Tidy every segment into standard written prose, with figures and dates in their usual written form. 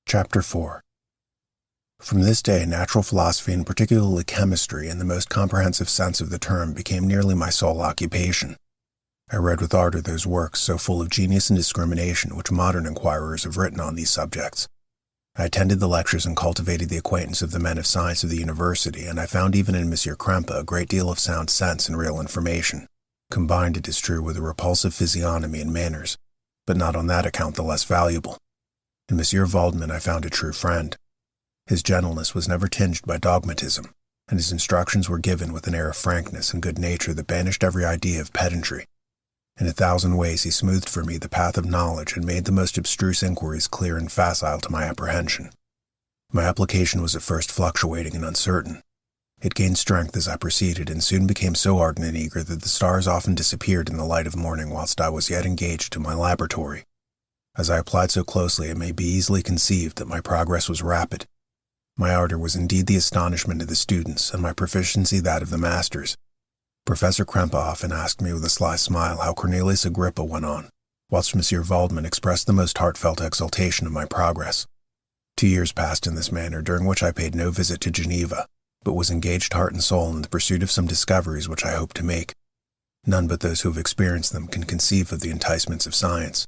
Chapter 4. From this day, natural philosophy, and particularly chemistry, in the most comprehensive sense of the term, became nearly my sole occupation. I read with ardor those works so full of genius and discrimination which modern inquirers have written on these subjects. I attended the lectures and cultivated the acquaintance of the men of science of the university, and I found even in Monsieur Krempe a great deal of sound sense and real information, combined, it is true, with a repulsive physiognomy and manners, but not on that account the less valuable. In Monsieur Waldman I found a true friend. His gentleness was never tinged by dogmatism, and his instructions were given with an air of frankness and good nature that banished every idea of pedantry. In 1,000 ways he smoothed for me the path of knowledge and made the most abstruse inquiries clear and facile to my apprehension. My application was at first fluctuating and uncertain. It gained strength as I proceeded, and soon became so ardent and eager that the stars often disappeared in the light of morning whilst I was yet engaged in my laboratory. As I applied so closely, it may be easily conceived that my progress was rapid. My ardor was indeed the astonishment of the students, and my proficiency that of the masters. Professor Krempe often asked me with a sly smile how Cornelius Agrippa went on, whilst Monsieur Waldman expressed the most heartfelt exultation of my progress. 2 years passed in this manner, during which I paid no visit to Geneva, but was engaged heart and soul in the pursuit of some discoveries which I hoped to make. None but those who have experienced them can conceive of the enticements of science.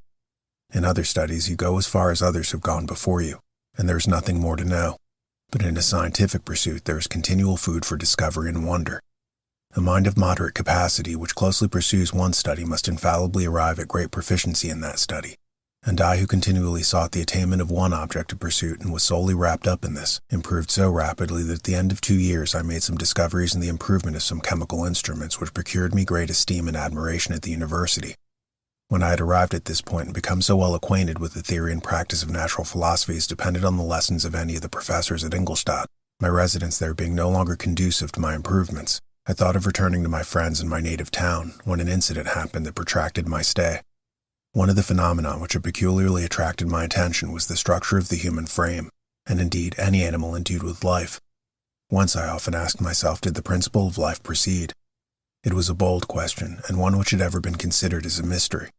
In other studies you go as far as others have gone before you, and there is nothing more to know. But in a scientific pursuit there is continual food for discovery and wonder. A mind of moderate capacity which closely pursues one study must infallibly arrive at great proficiency in that study, and I, who continually sought the attainment of one object of pursuit and was solely wrapped up in this, improved so rapidly that at the end of 2 years I made some discoveries in the improvement of some chemical instruments which procured me great esteem and admiration at the university. When I had arrived at this point and become so well acquainted with the theory and practice of natural philosophy as depended on the lessons of any of the professors at Ingolstadt, my residence there being no longer conducive to my improvements, I thought of returning to my friends in my native town, when an incident happened that protracted my stay. One of the phenomena which had peculiarly attracted my attention was the structure of the human frame, and indeed any animal endued with life. Once I often asked myself, did the principle of life proceed? It was a bold question, and one which had ever been considered as a mystery.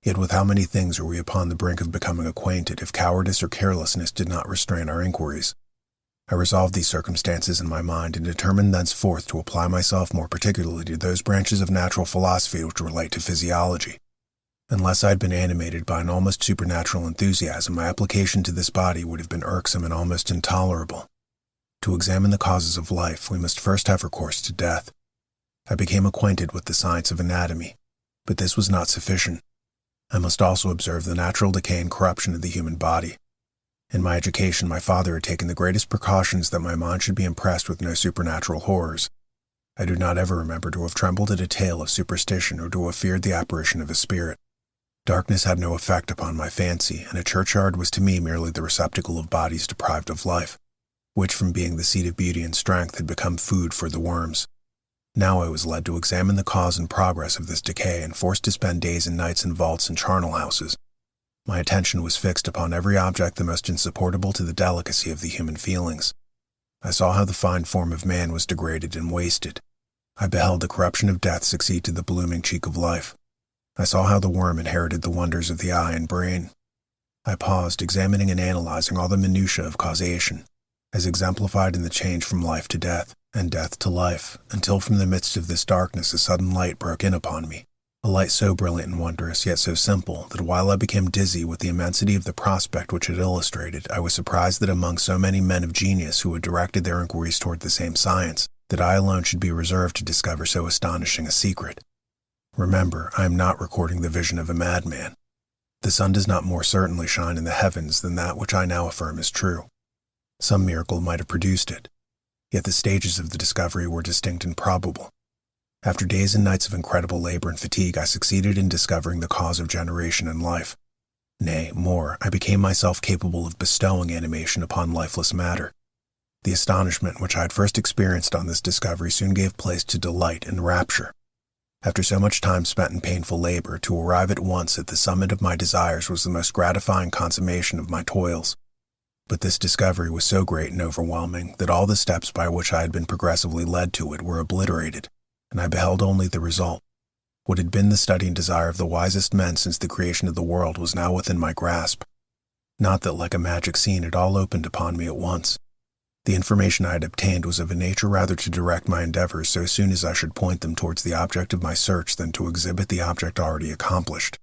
Yet with how many things are we upon the brink of becoming acquainted if cowardice or carelessness did not restrain our inquiries? I resolved these circumstances in my mind and determined thenceforth to apply myself more particularly to those branches of natural philosophy which relate to physiology. Unless I had been animated by an almost supernatural enthusiasm, my application to this body would have been irksome and almost intolerable. To examine the causes of life, we must first have recourse to death. I became acquainted with the science of anatomy, but this was not sufficient. I must also observe the natural decay and corruption of the human body. In my education, my father had taken the greatest precautions that my mind should be impressed with no supernatural horrors. I do not ever remember to have trembled at a tale of superstition or to have feared the apparition of a spirit. Darkness had no effect upon my fancy, and a churchyard was to me merely the receptacle of bodies deprived of life, which from being the seat of beauty and strength had become food for the worms. Now I was led to examine the cause and progress of this decay and forced to spend days and nights in vaults and charnel houses. My attention was fixed upon every object the most insupportable to the delicacy of the human feelings. I saw how the fine form of man was degraded and wasted. I beheld the corruption of death succeed to the blooming cheek of life. I saw how the worm inherited the wonders of the eye and brain. I paused, examining and analyzing all the minutiae of causation, as exemplified in the change from life to death, and death to life, until from the midst of this darkness a sudden light broke in upon me, a light so brilliant and wondrous, yet so simple, that while I became dizzy with the immensity of the prospect which it illustrated, I was surprised that among so many men of genius who had directed their inquiries toward the same science, that I alone should be reserved to discover so astonishing a secret. Remember, I am not recording the vision of a madman. The sun does not more certainly shine in the heavens than that which I now affirm is true. Some miracle might have produced it. Yet the stages of the discovery were distinct and probable. After days and nights of incredible labor and fatigue, I succeeded in discovering the cause of generation and life. Nay, more, I became myself capable of bestowing animation upon lifeless matter. The astonishment which I had first experienced on this discovery soon gave place to delight and rapture. After so much time spent in painful labor, to arrive at once at the summit of my desires was the most gratifying consummation of my toils. But this discovery was so great and overwhelming that all the steps by which I had been progressively led to it were obliterated, and I beheld only the result. What had been the study and desire of the wisest men since the creation of the world was now within my grasp. Not that like a magic scene it all opened upon me at once. The information I had obtained was of a nature rather to direct my endeavors so soon as I should point them towards the object of my search than to exhibit the object already accomplished.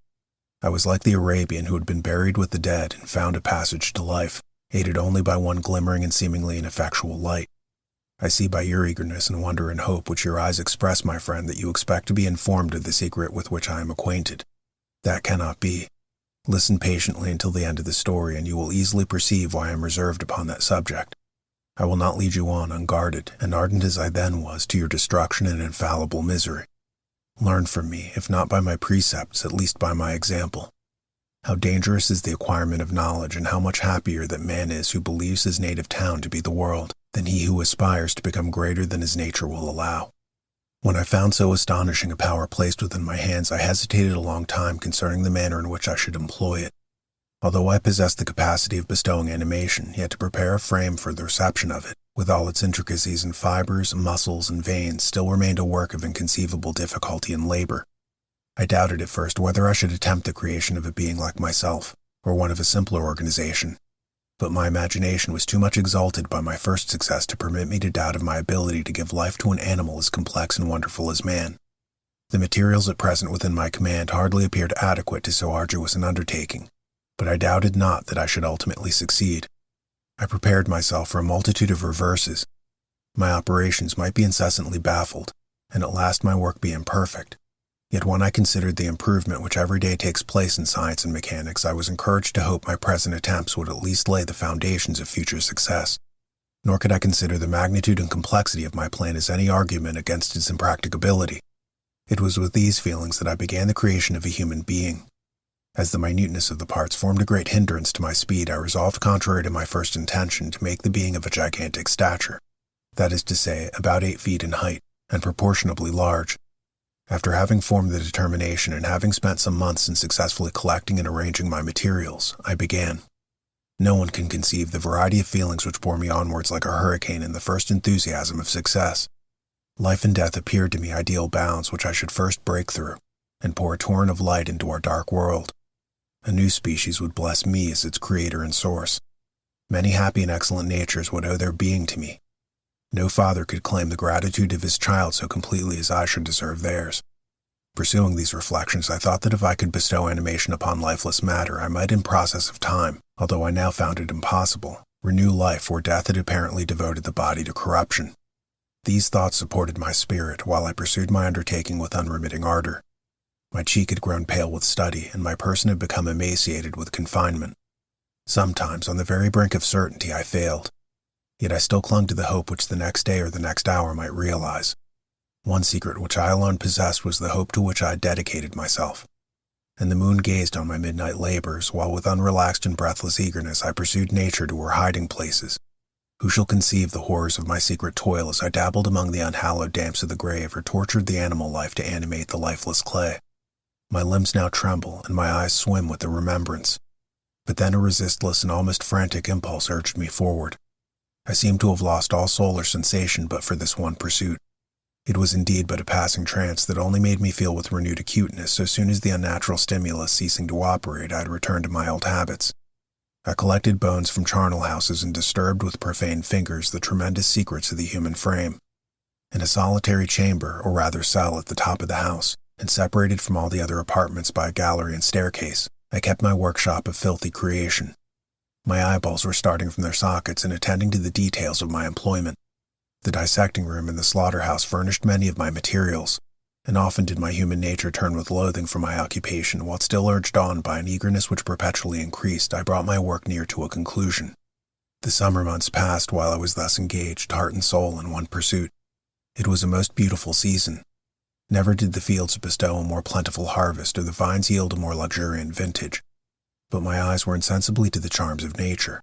I was like the Arabian who had been buried with the dead and found a passage to life, aided only by one glimmering and seemingly ineffectual light. I see by your eagerness and wonder and hope which your eyes express, my friend, that you expect to be informed of the secret with which I am acquainted. That cannot be. Listen patiently until the end of the story, and you will easily perceive why I am reserved upon that subject. I will not lead you on unguarded, and ardent as I then was, to your destruction and infallible misery. Learn from me, if not by my precepts, at least by my example. How dangerous is the acquirement of knowledge, and how much happier that man is who believes his native town to be the world, than he who aspires to become greater than his nature will allow. When I found so astonishing a power placed within my hands, I hesitated a long time concerning the manner in which I should employ it. Although I possessed the capacity of bestowing animation, yet to prepare a frame for the reception of it, with all its intricacies and fibers, muscles, and veins, still remained a work of inconceivable difficulty and labor. I doubted at first whether I should attempt the creation of a being like myself, or one of a simpler organization, but my imagination was too much exalted by my first success to permit me to doubt of my ability to give life to an animal as complex and wonderful as man. The materials at present within my command hardly appeared adequate to so arduous an undertaking, but I doubted not that I should ultimately succeed. I prepared myself for a multitude of reverses. My operations might be incessantly baffled, and at last my work be imperfect. Yet when I considered the improvement which every day takes place in science and mechanics, I was encouraged to hope my present attempts would at least lay the foundations of future success. Nor could I consider the magnitude and complexity of my plan as any argument against its impracticability. It was with these feelings that I began the creation of a human being. As the minuteness of the parts formed a great hindrance to my speed, I resolved, contrary to my first intention, to make the being of a gigantic stature, that is to say, about 8 feet in height, and proportionably large. After having formed the determination and having spent some months in successfully collecting and arranging my materials, I began. No one can conceive the variety of feelings which bore me onwards like a hurricane in the first enthusiasm of success. Life and death appeared to me ideal bounds which I should first break through, and pour a torrent of light into our dark world. A new species would bless me as its creator and source. Many happy and excellent natures would owe their being to me. No father could claim the gratitude of his child so completely as I should deserve theirs. Pursuing these reflections, I thought that if I could bestow animation upon lifeless matter, I might in process of time, although I now found it impossible, renew life where death had apparently devoted the body to corruption. These thoughts supported my spirit, while I pursued my undertaking with unremitting ardor. My cheek had grown pale with study, and my person had become emaciated with confinement. Sometimes, on the very brink of certainty, I failed. Yet I still clung to the hope which the next day or the next hour might realize. One secret which I alone possessed was the hope to which I had dedicated myself. And the moon gazed on my midnight labors, while with unrelaxed and breathless eagerness I pursued nature to her hiding places. Who shall conceive the horrors of my secret toil as I dabbled among the unhallowed damps of the grave or tortured the animal life to animate the lifeless clay? My limbs now tremble, and my eyes swim with the remembrance. But then a resistless and almost frantic impulse urged me forward. I seemed to have lost all soul or sensation but for this one pursuit. It was indeed but a passing trance that only made me feel with renewed acuteness so soon as the unnatural stimulus ceasing to operate I had returned to my old habits. I collected bones from charnel houses and disturbed with profane fingers the tremendous secrets of the human frame. In a solitary chamber, or rather cell at the top of the house, and separated from all the other apartments by a gallery and staircase, I kept my workshop of filthy creation. My eyeballs were starting from their sockets and attending to the details of my employment. The dissecting room and the slaughterhouse furnished many of my materials, and often did my human nature turn with loathing from my occupation, while still urged on by an eagerness which perpetually increased, I brought my work near to a conclusion. The summer months passed while I was thus engaged, heart and soul, in one pursuit. It was a most beautiful season. Never did the fields bestow a more plentiful harvest, or the vines yield a more luxuriant vintage. But my eyes were insensibly to the charms of nature,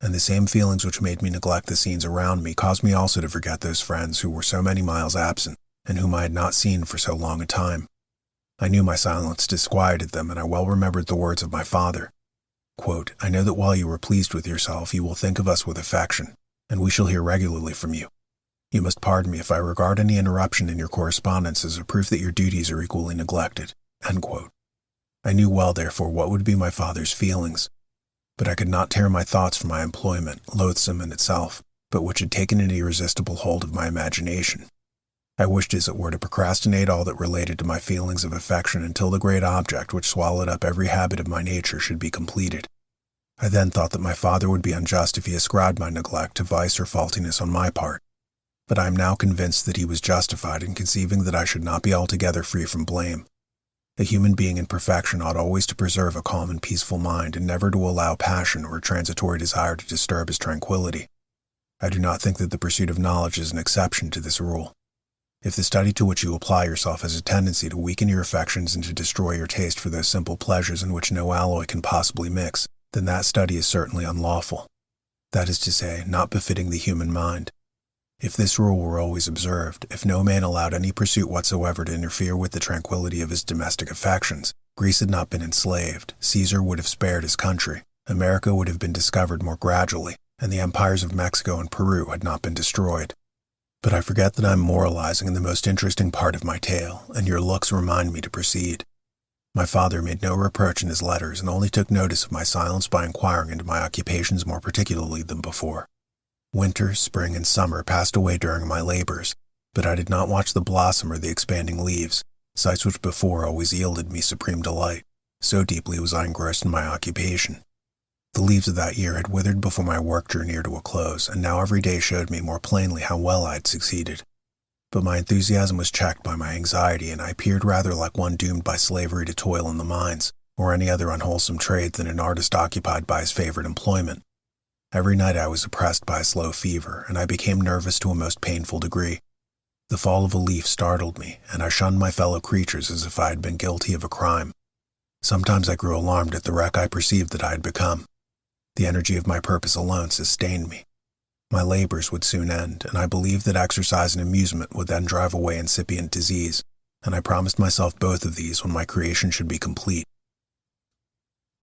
and the same feelings which made me neglect the scenes around me caused me also to forget those friends who were so many miles absent, and whom I had not seen for so long a time. I knew my silence disquieted them, and I well remembered the words of my father. Quote, "I know that while you are pleased with yourself, you will think of us with affection, and we shall hear regularly from you. You must pardon me if I regard any interruption in your correspondence as a proof that your duties are equally neglected." End quote. I knew well, therefore, what would be my father's feelings. But I could not tear my thoughts from my employment, loathsome in itself, but which had taken an irresistible hold of my imagination. I wished, as it were, to procrastinate all that related to my feelings of affection until the great object which swallowed up every habit of my nature should be completed. I then thought that my father would be unjust if he ascribed my neglect to vice or faultiness on my part. But I am now convinced that he was justified in conceiving that I should not be altogether free from blame. A human being in perfection ought always to preserve a calm and peaceful mind, and never to allow passion or transitory desire to disturb his tranquility. I do not think that the pursuit of knowledge is an exception to this rule. If the study to which you apply yourself has a tendency to weaken your affections and to destroy your taste for those simple pleasures in which no alloy can possibly mix, then that study is certainly unlawful. That is to say, not befitting the human mind. If this rule were always observed, if no man allowed any pursuit whatsoever to interfere with the tranquility of his domestic affections, Greece had not been enslaved, Caesar would have spared his country, America would have been discovered more gradually, and the empires of Mexico and Peru had not been destroyed. But I forget that I am moralizing in the most interesting part of my tale, and your looks remind me to proceed. My father made no reproach in his letters, and only took notice of my silence by inquiring into my occupations more particularly than before. Winter, spring, and summer passed away during my labors, but I did not watch the blossom or the expanding leaves, sights which before always yielded me supreme delight, so deeply was I engrossed in my occupation. The leaves of that year had withered before my work drew near to a close, and now every day showed me more plainly how well I had succeeded. But my enthusiasm was checked by my anxiety, and I appeared rather like one doomed by slavery to toil in the mines, or any other unwholesome trade than an artist occupied by his favorite employment. Every night I was oppressed by a slow fever, and I became nervous to a most painful degree. The fall of a leaf startled me, and I shunned my fellow creatures as if I had been guilty of a crime. Sometimes I grew alarmed at the wreck I perceived that I had become. The energy of my purpose alone sustained me. My labors would soon end, and I believed that exercise and amusement would then drive away incipient disease, and I promised myself both of these when my creation should be complete.